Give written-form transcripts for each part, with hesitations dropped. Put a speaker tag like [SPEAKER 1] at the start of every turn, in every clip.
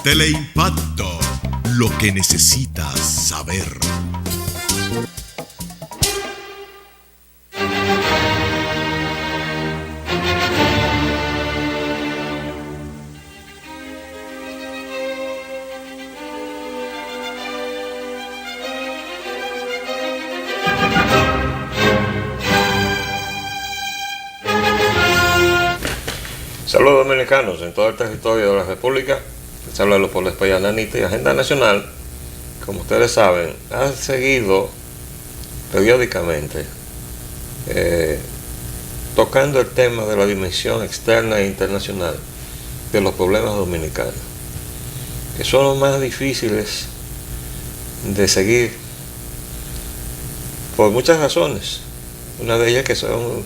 [SPEAKER 1] Teleimpacto, lo que necesitas saber.
[SPEAKER 2] Saludos dominicanos en todo el territorio de la República. Les habla Leopoldo Espaillat Nanita y Agenda Nacional, como ustedes saben, ha seguido periódicamente tocando el tema de la dimensión externa e internacional de los problemas dominicanos, que son los más difíciles de seguir por muchas razones. Una de ellas que son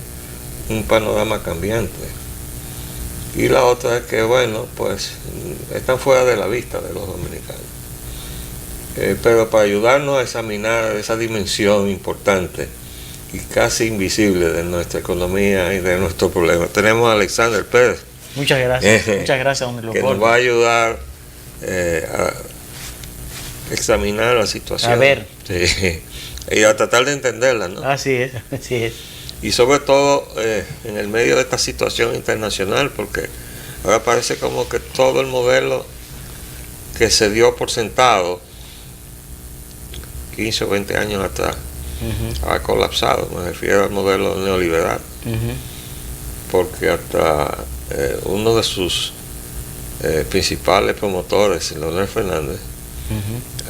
[SPEAKER 2] un panorama cambiante, y la otra es que, bueno, pues están fuera de la vista de los dominicanos. Pero para ayudarnos a examinar esa dimensión importante y casi invisible de nuestra economía y de nuestro problema, tenemos a Alexander Pérez.
[SPEAKER 3] Muchas gracias. Muchas gracias, don Leopoldo.
[SPEAKER 2] Que nos va a ayudar a examinar la situación.
[SPEAKER 3] A ver.
[SPEAKER 2] Sí, y a tratar de entenderla, ¿no?
[SPEAKER 3] Así es, así es.
[SPEAKER 2] Y sobre todo en el medio de esta situación internacional, porque ahora parece como que todo el modelo que se dio por sentado 15 o 20 años atrás ha colapsado. Me refiero al modelo neoliberal, porque hasta uno de sus principales promotores, Leonel Fernández,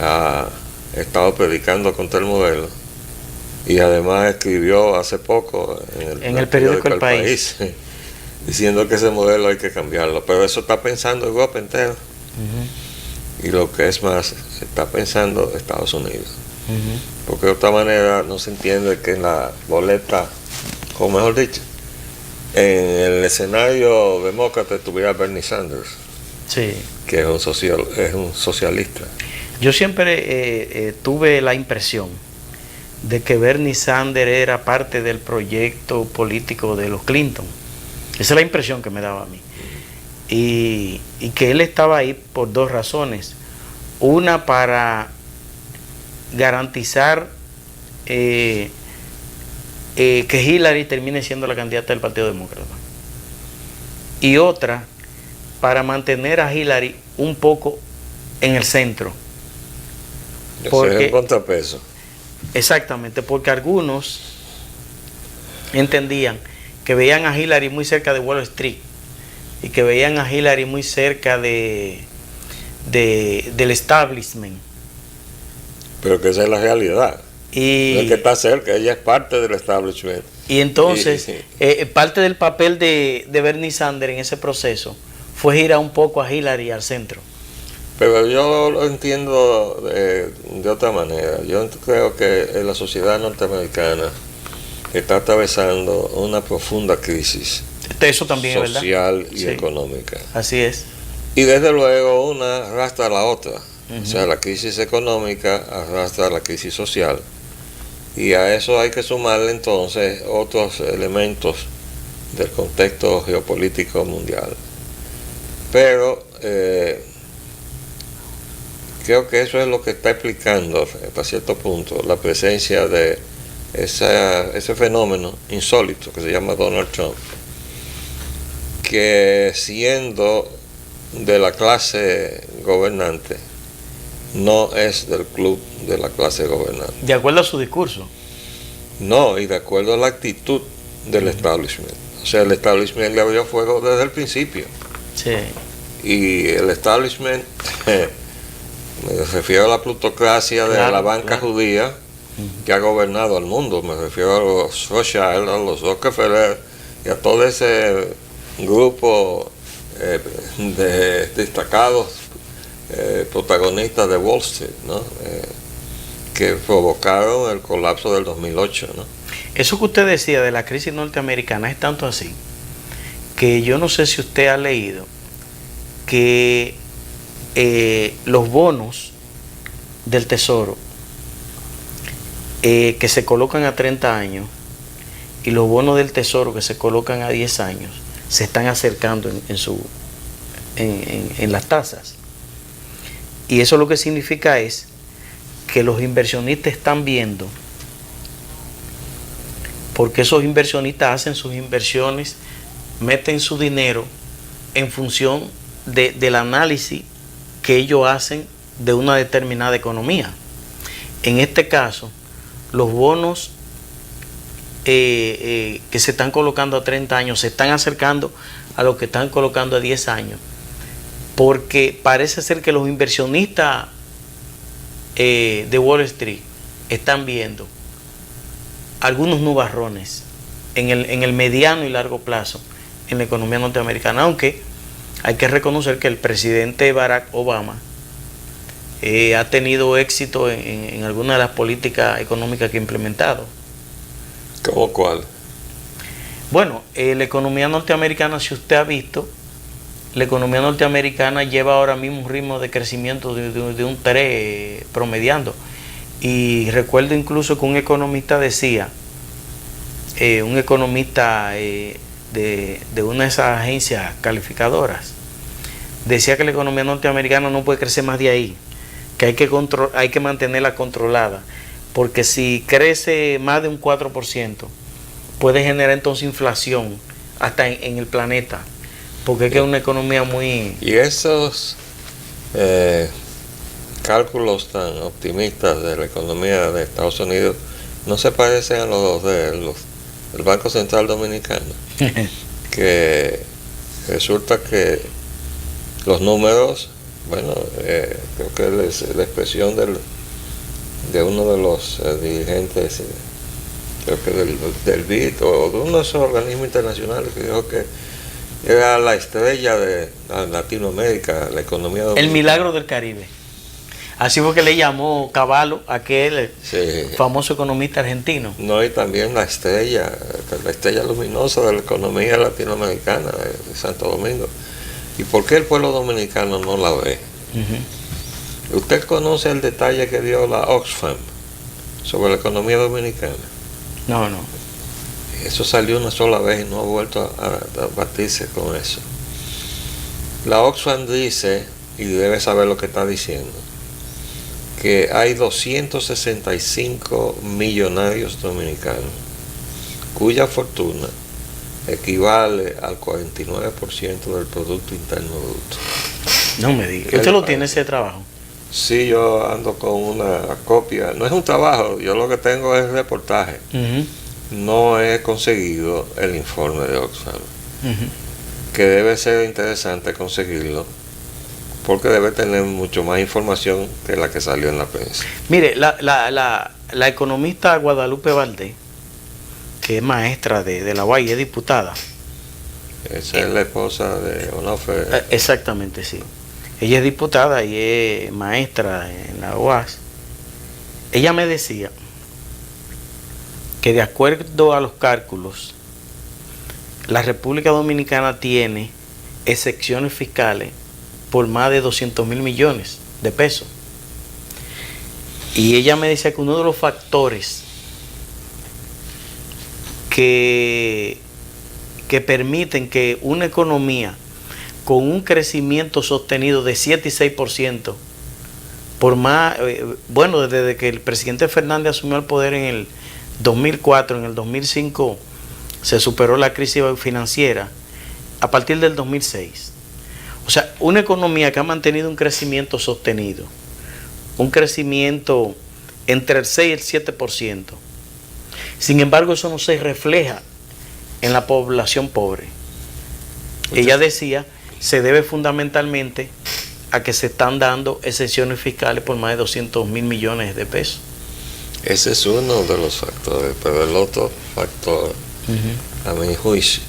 [SPEAKER 2] ha estado predicando contra el modelo. Y además escribió hace poco en el periódico El País diciendo que ese modelo hay que cambiarlo. Pero eso está pensando Europa entera. Y lo que es más, está pensando Estados Unidos. Porque de otra manera no se entiende que en la boleta, o mejor dicho, en el escenario demócrata estuviera Bernie Sanders,
[SPEAKER 3] sí,
[SPEAKER 2] que es un socialista.
[SPEAKER 3] Yo siempre tuve la impresión de que Bernie Sanders era parte del proyecto político de los Clinton. Esa es la impresión que me daba a mí. Y que él estaba ahí por dos razones. Una, para garantizar que Hillary termine siendo la candidata del Partido Demócrata. Y otra, para mantener a Hillary un poco en el centro.
[SPEAKER 2] Porque el contrapeso.
[SPEAKER 3] Exactamente, porque algunos entendían que veían a Hillary muy cerca de Wall Street y que veían a Hillary muy cerca del establishment. Pero
[SPEAKER 2] que esa es la realidad. Y no es que está cerca, ella es parte del establishment.
[SPEAKER 3] Y entonces, parte del papel de Bernie Sanders en ese proceso fue girar un poco a Hillary al centro.
[SPEAKER 2] Pero yo lo entiendo de otra manera. Yo creo que la sociedad norteamericana está atravesando una profunda crisis.
[SPEAKER 3] Eso también
[SPEAKER 2] social
[SPEAKER 3] es verdad.
[SPEAKER 2] Y económica.
[SPEAKER 3] Así es.
[SPEAKER 2] Y desde luego una arrastra a la otra. O sea, la crisis económica arrastra a la crisis social. Y a eso hay que sumarle entonces otros elementos del contexto geopolítico mundial. Pero creo que eso es lo que está explicando hasta cierto punto la presencia de ese fenómeno insólito que se llama Donald Trump, que siendo de la clase gobernante no es del club de la clase gobernante.
[SPEAKER 3] ¿De acuerdo a su discurso?
[SPEAKER 2] No, y de acuerdo a la actitud del establishment. O sea, el establishment le abrió fuego desde el principio.
[SPEAKER 3] Sí.
[SPEAKER 2] Y el establishment, me refiero a la plutocracia de la banca judía que ha gobernado al mundo. Me refiero a los Rothschild, a los Rockefeller y a todo ese grupo de destacados protagonistas de Wall Street, ¿no? Que provocaron el colapso del 2008, ¿no?
[SPEAKER 3] Eso que usted decía de la crisis norteamericana es tanto así que yo no sé si usted ha leído que los bonos del Tesoro que se colocan a 30 años y los bonos del Tesoro que se colocan a 10 años se están acercando en las tasas. Y eso lo que significa es que los inversionistas están viendo, porque esos inversionistas hacen sus inversiones, meten su dinero en función del análisis que ellos hacen de una determinada economía. En este caso, los bonos que se están colocando a 30 años se están acercando a los que están colocando a 10 años, porque parece ser que los inversionistas de Wall Street están viendo algunos nubarrones en el mediano y largo plazo en la economía norteamericana, aunque hay que reconocer que el presidente Barack Obama ha tenido éxito en algunas de las políticas económicas que ha implementado.
[SPEAKER 2] ¿Cómo cuál?
[SPEAKER 3] Bueno, la economía norteamericana, si usted ha visto, la economía norteamericana lleva ahora mismo un ritmo de crecimiento de un 3 promediando. Y recuerdo incluso que un economista decía, un economista de una de esas agencias calificadoras, decía que la economía norteamericana no puede crecer más de ahí, que hay que mantenerla controlada, porque si crece más de un 4%, puede generar entonces inflación hasta en el planeta, porque es que es una economía muy...
[SPEAKER 2] Y esos cálculos tan optimistas de la economía de Estados Unidos no se parecen a los del Banco Central Dominicano, que resulta que los números, bueno, creo que es la expresión de uno de los dirigentes, creo que del BID o de uno de esos organismos internacionales, que dijo que era la estrella de Latinoamérica, la economía dominicana.
[SPEAKER 3] El milagro del Caribe. Así fue que le llamó Cavallo, aquel famoso economista argentino.
[SPEAKER 2] No, y también la estrella luminosa de la economía latinoamericana de Santo Domingo. ¿Y por qué el pueblo dominicano no la ve? ¿Usted conoce el detalle que dio la Oxfam sobre la economía dominicana?
[SPEAKER 3] No.
[SPEAKER 2] Eso salió una sola vez y no ha vuelto a batirse con eso. La Oxfam dice, y debe saber lo que está diciendo, que hay 265 millonarios dominicanos cuya fortuna equivale al 49% del Producto Interno Bruto.
[SPEAKER 3] No me diga. ¿Usted lo tiene ese trabajo?
[SPEAKER 2] Sí, yo ando con una copia. No es un trabajo, yo lo que tengo es reportaje. No he conseguido el informe de Oxfam, que debe ser interesante conseguirlo, porque debe tener mucho más información que la que salió en la prensa.
[SPEAKER 3] Mire, la economista Guadalupe Valdés, que es maestra de la UAS y es diputada.
[SPEAKER 2] Esa es la esposa de Onofre.
[SPEAKER 3] Exactamente, sí. Ella es diputada y es maestra en la UAS. Ella me decía que de acuerdo a los cálculos, la República Dominicana tiene excepciones fiscales por más de 200 mil millones de pesos. Y ella me decía que uno de los factores que permiten que una economía con un crecimiento sostenido de 7 y 6%, por más, bueno, desde que el presidente Fernández asumió el poder en el 2004, en el 2005 se superó la crisis financiera, a partir del 2006. O sea, una economía que ha mantenido un crecimiento sostenido, un crecimiento entre el 6 y el 7%. Sin embargo, eso no se refleja en la población pobre. Ella decía, se debe fundamentalmente a que se están dando exenciones fiscales por más de 200 mil millones de pesos.
[SPEAKER 2] Ese es uno de los factores, pero el otro factor, a mi juicio,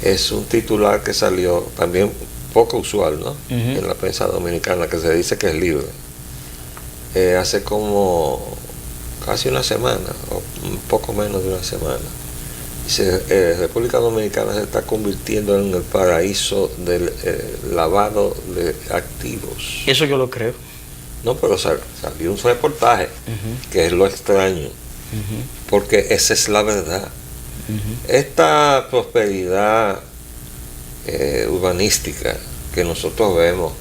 [SPEAKER 2] es un titular que salió también poco usual, ¿no? En la prensa dominicana, que se dice que es libre. Hace como casi una semana, o un poco menos de una semana, República Dominicana se está convirtiendo en el paraíso del lavado de activos.
[SPEAKER 3] Eso yo lo creo.
[SPEAKER 2] No, pero salió un reportaje, que es lo extraño, porque esa es la verdad. Esta prosperidad urbanística que nosotros vemos,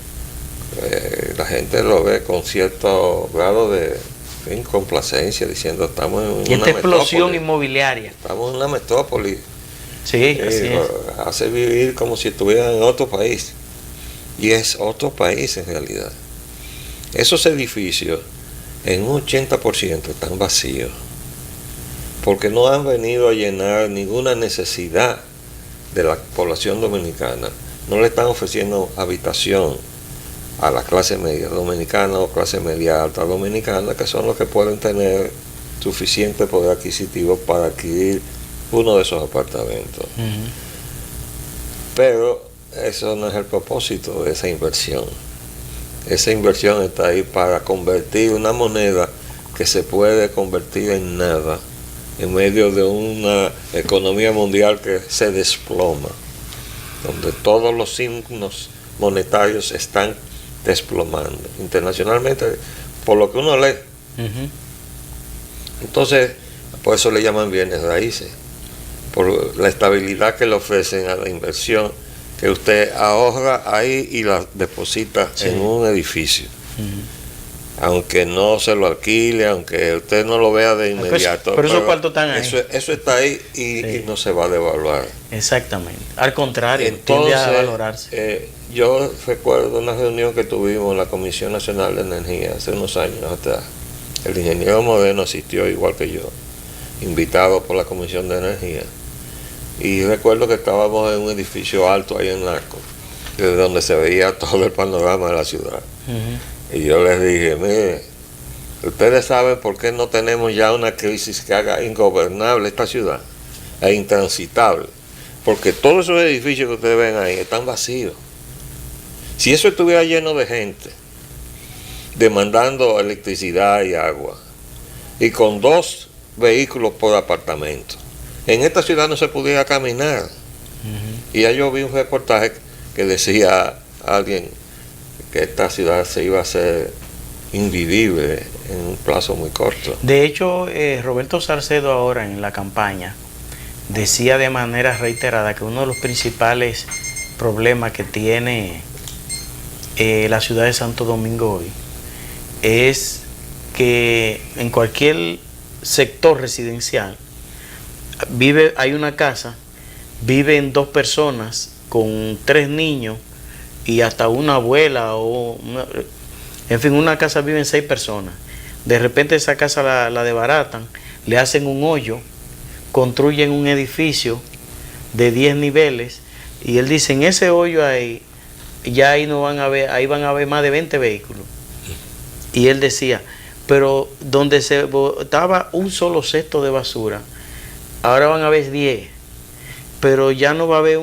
[SPEAKER 2] la gente lo ve con cierto grado de incomplacencia, diciendo estamos en
[SPEAKER 3] y
[SPEAKER 2] una
[SPEAKER 3] esta explosión
[SPEAKER 2] metrópoli,
[SPEAKER 3] inmobiliaria.
[SPEAKER 2] estamos en una metrópoli,
[SPEAKER 3] Sí, así es.
[SPEAKER 2] hace vivir como si estuvieran en otro país, y es otro país en realidad. Esos edificios en un 80% están vacíos, porque no han venido a llenar ninguna necesidad de la población dominicana. No le están ofreciendo habitación a la clase media dominicana o clase media alta dominicana, que son los que pueden tener suficiente poder adquisitivo para adquirir uno de esos apartamentos. Pero eso no es el propósito de esa inversión. Esa inversión está ahí para convertir una moneda que se puede convertir en nada en medio de una economía mundial que se desploma, donde todos los signos monetarios están desplomando internacionalmente, por lo que uno lee. Entonces, por eso le llaman bienes raíces, por la estabilidad que le ofrecen a la inversión, que usted ahorra ahí y la deposita en un edificio. Aunque no se lo alquile, aunque usted no lo vea de inmediato.
[SPEAKER 3] Pero esos cuartos están ahí.
[SPEAKER 2] Eso está ahí y no se va a devaluar.
[SPEAKER 3] Exactamente. Al contrario,
[SPEAKER 2] entonces,
[SPEAKER 3] tiende a valorarse.
[SPEAKER 2] Yo recuerdo una reunión que tuvimos en la Comisión Nacional de Energía hace unos años atrás. El ingeniero Moreno asistió igual que yo, invitado por la Comisión de Energía. Y recuerdo que estábamos en un edificio alto ahí en Narco, desde donde se veía todo el panorama de la ciudad. Y yo les dije, mire, ustedes saben por qué no tenemos ya una crisis que haga ingobernable esta ciudad, e intransitable, porque todos esos edificios que ustedes ven ahí están vacíos. Si eso estuviera lleno de gente, demandando electricidad y agua, y con 2 vehículos por apartamento, en esta ciudad no se pudiera caminar. Y ya yo vi un reportaje que decía alguien que esta ciudad se iba a hacer invivible en un plazo muy corto.
[SPEAKER 3] De hecho, Roberto Salcedo ahora en la campaña decía de manera reiterada que uno de los principales problemas que tiene la ciudad de Santo Domingo hoy es que en cualquier sector residencial hay una casa, viven 2 personas con 3 niños y hasta una abuela en fin, una casa viven 6 personas. De repente esa casa la desbaratan, le hacen un hoyo, construyen un edificio de 10 niveles y él dice, en ese hoyo ahí, ya ahí no van a ver, ahí van a haber más de 20 vehículos. Y él decía, pero donde se botaba un solo cesto de basura, ahora van a haber 10, pero ya no va a haber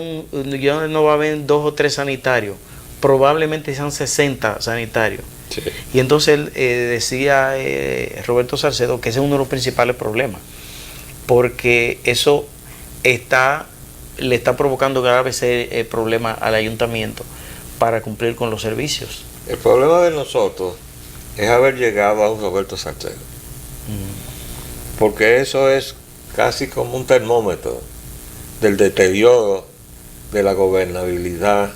[SPEAKER 3] ya no va a haber 2 o 3 sanitarios, probablemente sean 60 sanitarios.
[SPEAKER 2] Sí.
[SPEAKER 3] Y entonces él decía Roberto Salcedo que ese es uno de los principales problemas, porque eso le está provocando graves problemas al ayuntamiento para cumplir con los servicios.
[SPEAKER 2] El problema de nosotros es haber llegado a un Roberto Salcedo, porque eso es casi como un termómetro del deterioro de la gobernabilidad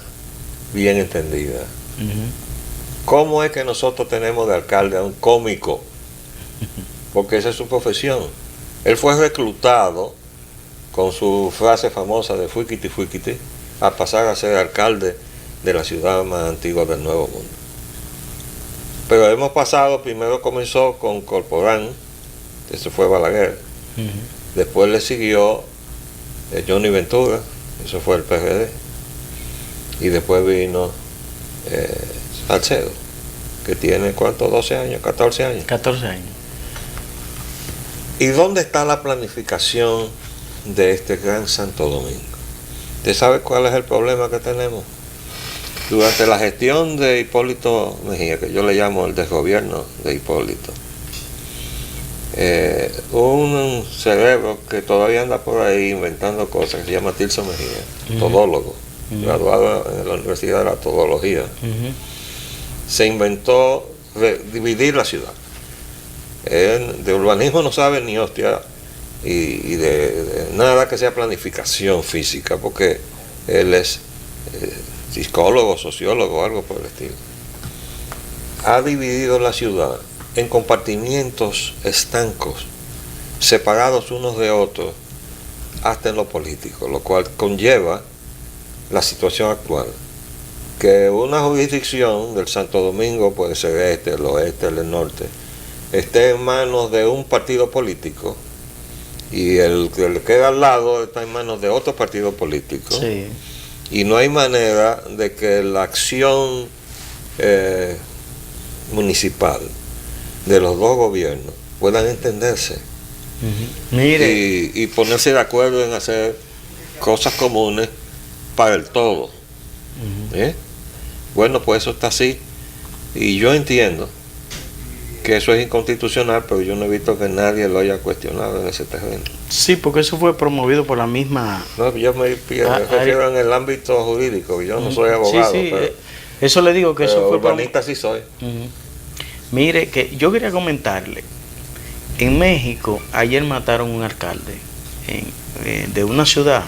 [SPEAKER 2] bien entendida. ¿Cómo es que nosotros tenemos de alcalde a un cómico? Porque esa es su profesión. Él fue reclutado con su frase famosa de fuiquiti fuiquiti a pasar a ser alcalde de la ciudad más antigua del Nuevo Mundo. Pero hemos pasado, primero comenzó con Corporán, eso fue Balaguer, después le siguió Johnny Ventura, eso fue el PRD, y después vino Salcedo, que tiene ¿cuánto? 12 años, 14 años.
[SPEAKER 3] 14 años.
[SPEAKER 2] ¿Y dónde está la planificación de este gran Santo Domingo? ¿Usted sabe cuál es el problema que tenemos? Durante la gestión de Hipólito Mejía, que yo le llamo el desgobierno de Hipólito, un cerebro que todavía anda por ahí inventando cosas, que se llama Tirso Mejía, todólogo, graduado en la Universidad de la Todología, se inventó dividir la ciudad. De urbanismo no sabe ni hostia, y de nada que sea planificación física, porque él es psicólogo, sociólogo, algo por el estilo. Ha dividido la ciudad en compartimientos estancos, separados unos de otros, hasta en lo político, lo cual conlleva la situación actual, que una jurisdicción del Santo Domingo, puede ser el oeste, el norte, esté en manos de un partido político y el que le queda al lado está en manos de otro partido político.
[SPEAKER 3] Sí.
[SPEAKER 2] Y no hay manera de que la acción municipal de los dos gobiernos puedan entenderse.
[SPEAKER 3] Mire,
[SPEAKER 2] y ponerse de acuerdo en hacer cosas comunes para el todo. Bueno, pues eso está así, y yo entiendo que eso es inconstitucional, pero yo no he visto que nadie lo haya cuestionado en ese terreno.
[SPEAKER 3] sí, porque eso fue promovido por la misma...
[SPEAKER 2] No, yo me refiero en el ámbito jurídico, yo no soy abogado,
[SPEAKER 3] sí,
[SPEAKER 2] pero,
[SPEAKER 3] eso le digo que eso fue
[SPEAKER 2] urbanista sí soy.
[SPEAKER 3] Mire, que yo quería comentarle, en México ayer mataron un alcalde de una ciudad.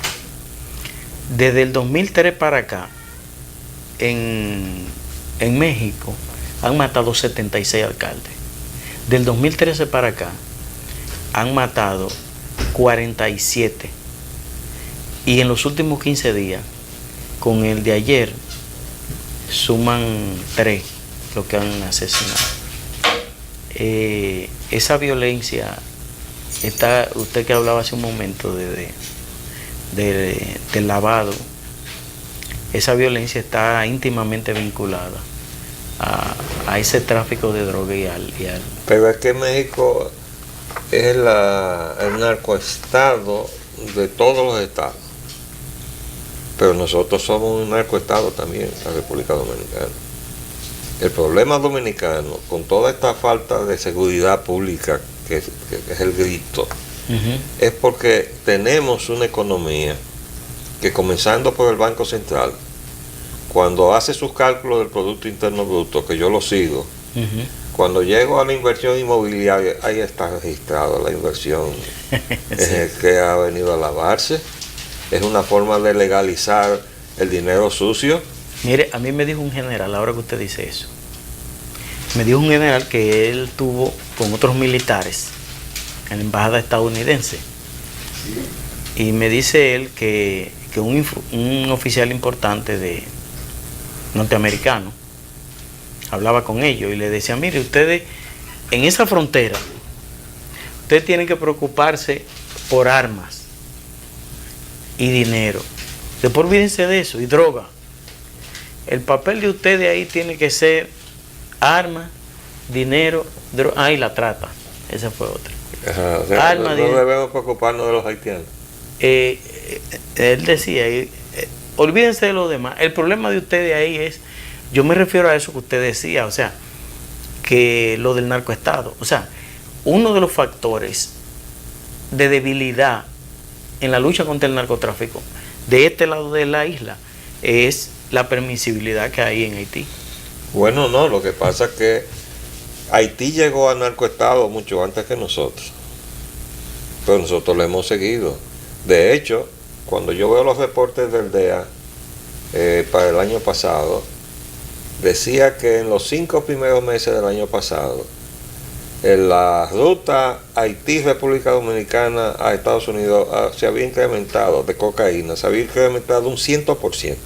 [SPEAKER 3] Desde el 2003 para acá, en México han matado 76 alcaldes. Del 2013 para acá han matado 47. Y en los últimos 15 días, con el de ayer, suman 3 los que han asesinado. Esa violencia, usted que hablaba hace un momento del lavado, esa violencia está íntimamente vinculada a ese tráfico de droga y al...
[SPEAKER 2] Pero es que México es el narcoestado de todos los estados. Pero nosotros somos un narcoestado también, la República Dominicana. El problema dominicano, con toda esta falta de seguridad pública, que es el grito, es porque tenemos una economía que, comenzando por el Banco Central, cuando hace sus cálculos del Producto Interno Bruto, que yo lo sigo, cuando llego a la inversión inmobiliaria, ahí está registrado la inversión sí. Que ha venido a lavarse. Es una forma de legalizar el dinero sucio.
[SPEAKER 3] Mire, a mí me dijo un general, ahora que usted dice eso, me dijo un general que él tuvo con otros militares en la embajada estadounidense, y me dice él que un oficial importante de norteamericano hablaba con ellos y le decía: mire, ustedes en esa frontera, ustedes tienen que preocuparse por armas y dinero, después olvídense de eso, y droga. El papel de ustedes ahí tiene que ser armas, dinero, droga, y la trata. Esa fue otra.
[SPEAKER 2] Ajá, o sea, no debemos preocuparnos de los haitianos.
[SPEAKER 3] Él decía, olvídense de lo demás. El problema de ustedes ahí es, yo me refiero a eso que usted decía, o sea, que lo del narcoestado, o sea, uno de los factores de debilidad en la lucha contra el narcotráfico de este lado de la isla es la permisibilidad que hay en Haití.
[SPEAKER 2] Bueno, no, lo que pasa es que Haití llegó a narcoestado mucho antes que nosotros, pero nosotros lo hemos seguido. De hecho, cuando yo veo los reportes del DEA para el año pasado, decía que en los 5 primeros meses del año pasado, en la ruta Haití-República Dominicana a Estados Unidos se había incrementado de cocaína, se había incrementado un 100%.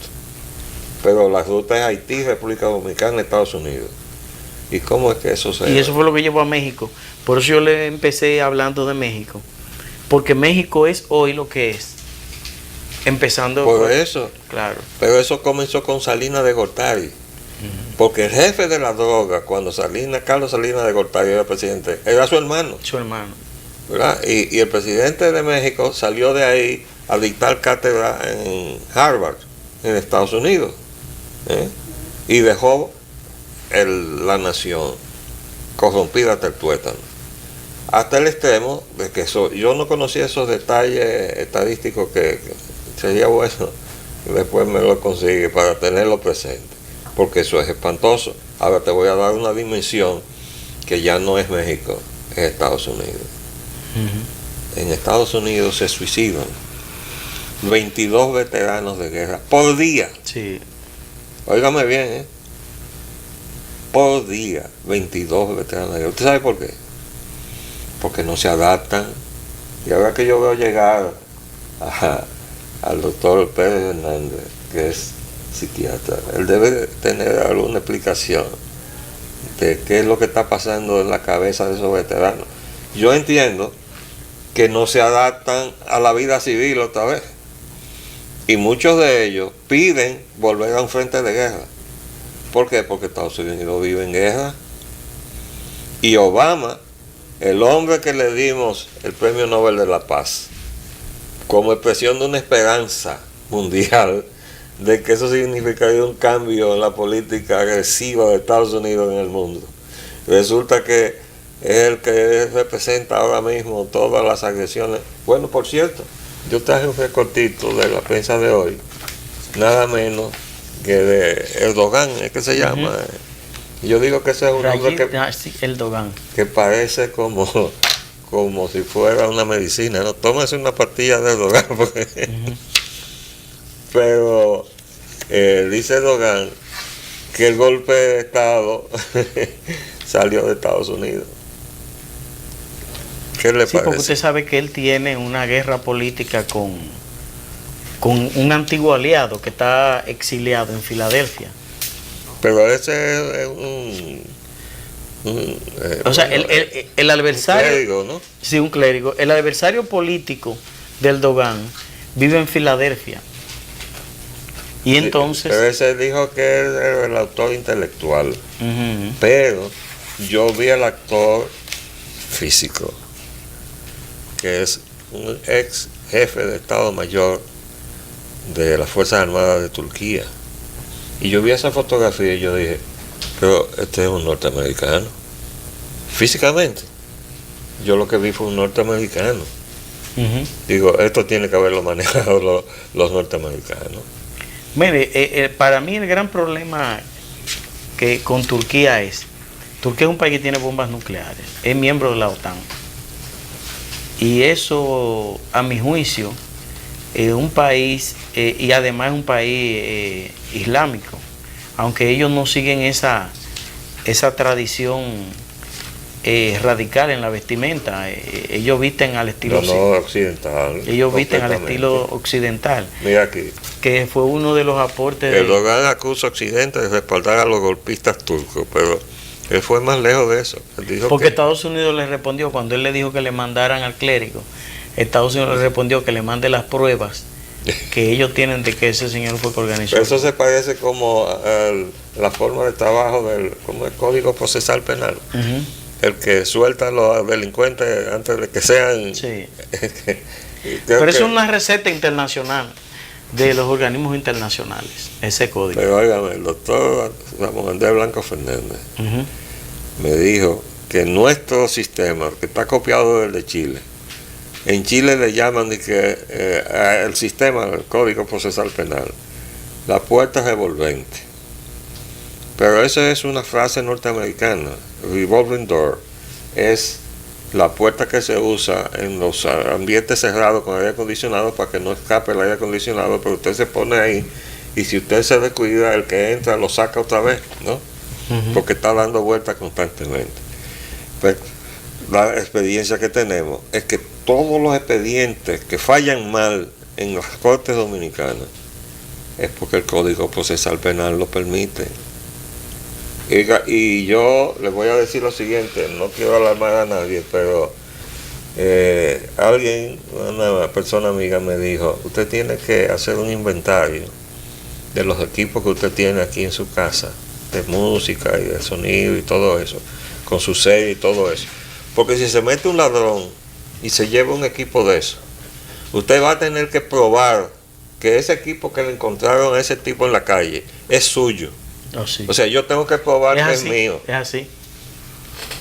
[SPEAKER 2] Pero la ruta es Haití, República Dominicana, Estados Unidos. ¿Y cómo es que eso se...?
[SPEAKER 3] Y eso fue lo que llevó a México. Por eso yo le empecé hablando de México. Porque México es hoy lo que es. Empezando...
[SPEAKER 2] Por eso.
[SPEAKER 3] Claro.
[SPEAKER 2] Pero eso comenzó con Salinas de Gortari. Porque el jefe de la droga, cuando Carlos Salinas de Gortari era presidente, era su hermano.
[SPEAKER 3] Su hermano.
[SPEAKER 2] ¿Verdad? Y el presidente de México salió de ahí a dictar cátedra en Harvard, en Estados Unidos. Y dejó la nación corrompida hasta el tuétano, hasta el extremo de que yo no conocía esos detalles estadísticos que sería bueno después me lo consigue para tenerlo presente, porque eso es espantoso. Ahora te voy a dar una dimensión que ya no es México, es Estados Unidos. en Estados Unidos se suicidan 22 veteranos de guerra por día.
[SPEAKER 3] Sí.
[SPEAKER 2] Óigame bien, por día, 22 veteranos de guerra. ¿Usted sabe por qué? Porque no se adaptan. Y ahora que yo veo llegar al doctor Pérez Hernández, que es psiquiatra, él debe tener alguna explicación de qué es lo que está pasando en la cabeza de esos veteranos. Yo entiendo que no se adaptan a la vida civil otra vez. Y muchos de ellos piden volver a un frente de guerra. ¿Por qué? Porque Estados Unidos vive en guerra. Y Obama, el hombre que le dimos el Premio Nobel de la Paz, como expresión de una esperanza mundial, de que eso significaría un cambio en la política agresiva de Estados Unidos en el mundo. Resulta que es el que representa ahora mismo todas las agresiones. Bueno, por cierto, yo traje un recortito de la prensa de hoy, nada menos que de Erdogan, es que se llama. Yo digo que ese es un hombre que parece como si fuera una medicina, ¿no? Tómese una pastilla de Erdogan, porque pero dice Erdogan que el golpe de Estado salió de Estados Unidos. ¿Qué le parece?
[SPEAKER 3] Porque usted sabe que él tiene una guerra política con un antiguo aliado que está exiliado en Filadelfia.
[SPEAKER 2] Pero ese es
[SPEAKER 3] o sea, el adversario...
[SPEAKER 2] Un clérigo, ¿no?
[SPEAKER 3] Sí, un clérigo. El adversario político del Erdogan vive en Filadelfia. Y entonces...
[SPEAKER 2] Pero ese dijo que era el autor intelectual. Pero yo vi al actor físico, que es un ex jefe de Estado Mayor de las Fuerzas Armadas de Turquía. Y yo vi esa fotografía y yo dije, pero este es un norteamericano. Físicamente, yo lo que vi fue un norteamericano. Digo, esto tiene que haberlo manejado los norteamericanos.
[SPEAKER 3] Mire, para mí el gran problema que con Turquía es un país que tiene bombas nucleares, es miembro de la OTAN. Y eso, a mi juicio, es un país, y además es un país islámico, aunque ellos no siguen esa tradición radical en la vestimenta. Ellos visten al estilo
[SPEAKER 2] occidental.
[SPEAKER 3] Ellos visten al estilo occidental.
[SPEAKER 2] Mira aquí.
[SPEAKER 3] Que fue uno de los aportes.
[SPEAKER 2] Erdogan acusa a Occidente de respaldar a los golpistas turcos, pero él fue más lejos de eso. Él dijo
[SPEAKER 3] porque Estados Unidos le respondió, cuando él le dijo que le mandaran al clérigo, Estados Unidos le respondió que le mande las pruebas que ellos tienen de que ese señor fue que organizó.
[SPEAKER 2] Pero eso se parece como a la forma de trabajo como el Código Procesal Penal. El que suelta a los delincuentes antes de que sean...
[SPEAKER 3] Sí. Pero es una receta internacional de los organismos internacionales, ese código.
[SPEAKER 2] Pero óigame, el doctor Ramón Andrés Blanco Fernández me dijo que nuestro sistema, que está copiado del de Chile, en Chile le llaman el sistema, el Código Procesal Penal, la puerta revolvente. Pero esa es una frase norteamericana. Revolving door es la puerta que se usa en los ambientes cerrados con aire acondicionado para que no escape el aire acondicionado, pero usted se pone ahí y si usted se descuida, el que entra lo saca otra vez, ¿no? Porque está dando vueltas constantemente. Pues, la experiencia que tenemos es que todos los expedientes que fallan mal en las cortes dominicanas es porque el Código Procesal Penal lo permite. Y yo les voy a decir lo siguiente, no quiero alarmar a nadie, pero una persona amiga me dijo, usted tiene que hacer un inventario de los equipos que usted tiene aquí en su casa, de música y de sonido y todo eso, con su serie y todo eso. Porque si se mete un ladrón y se lleva un equipo de eso, usted va a tener que probar que ese equipo que le encontraron a ese tipo en la calle es suyo.
[SPEAKER 3] Oh, sí.
[SPEAKER 2] O sea, yo tengo que probar que es mío.
[SPEAKER 3] Es así.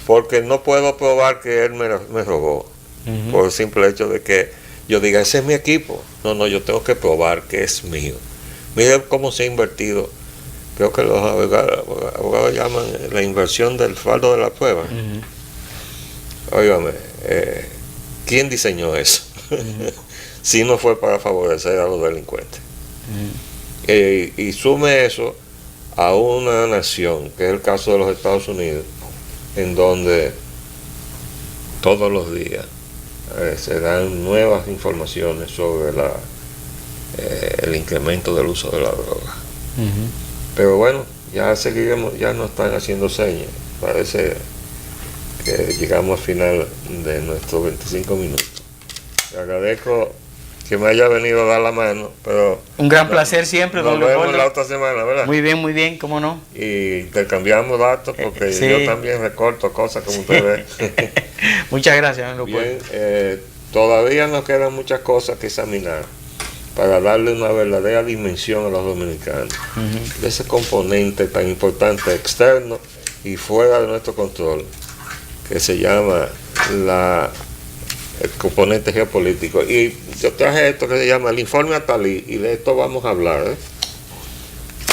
[SPEAKER 2] Porque no puedo probar que él me robó. Por el simple hecho de que yo diga, ese es mi equipo. No, yo tengo que probar que es mío. Mire cómo se ha invertido. Creo que los abogados llaman la inversión del fardo de la prueba. Óigame, ¿quién diseñó eso? Si no fue para favorecer a los delincuentes. Y sume eso a una nación, que es el caso de los Estados Unidos, en donde todos los días se dan nuevas informaciones sobre el incremento del uso de la droga. Pero bueno, ya seguiremos, ya nos están haciendo señas. Parece que llegamos al final de nuestros 25 minutos. Le agradezco que me haya venido a dar la mano, pero
[SPEAKER 3] un gran placer siempre,
[SPEAKER 2] nos
[SPEAKER 3] don
[SPEAKER 2] vemos
[SPEAKER 3] Leopoldo.
[SPEAKER 2] la otra semana, ¿verdad?
[SPEAKER 3] Muy bien, cómo no.
[SPEAKER 2] Y intercambiamos datos, porque
[SPEAKER 3] sí.
[SPEAKER 2] yo también recorto cosas como usted ve.
[SPEAKER 3] Muchas gracias, don Leopoldo.
[SPEAKER 2] Bien, todavía nos quedan muchas cosas que examinar para darle una verdadera dimensión a los dominicanos, de ese componente tan importante externo y fuera de nuestro control, que se llama el componente geopolítico. Y yo traje esto que se llama el informe Atalí, y de esto vamos a hablar,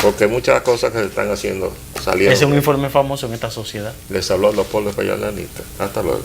[SPEAKER 2] porque muchas cosas que se están haciendo salieron.
[SPEAKER 3] Ese es un informe famoso en esta sociedad.
[SPEAKER 2] Les habló Leopoldo Espaillat Lanista. Hasta luego.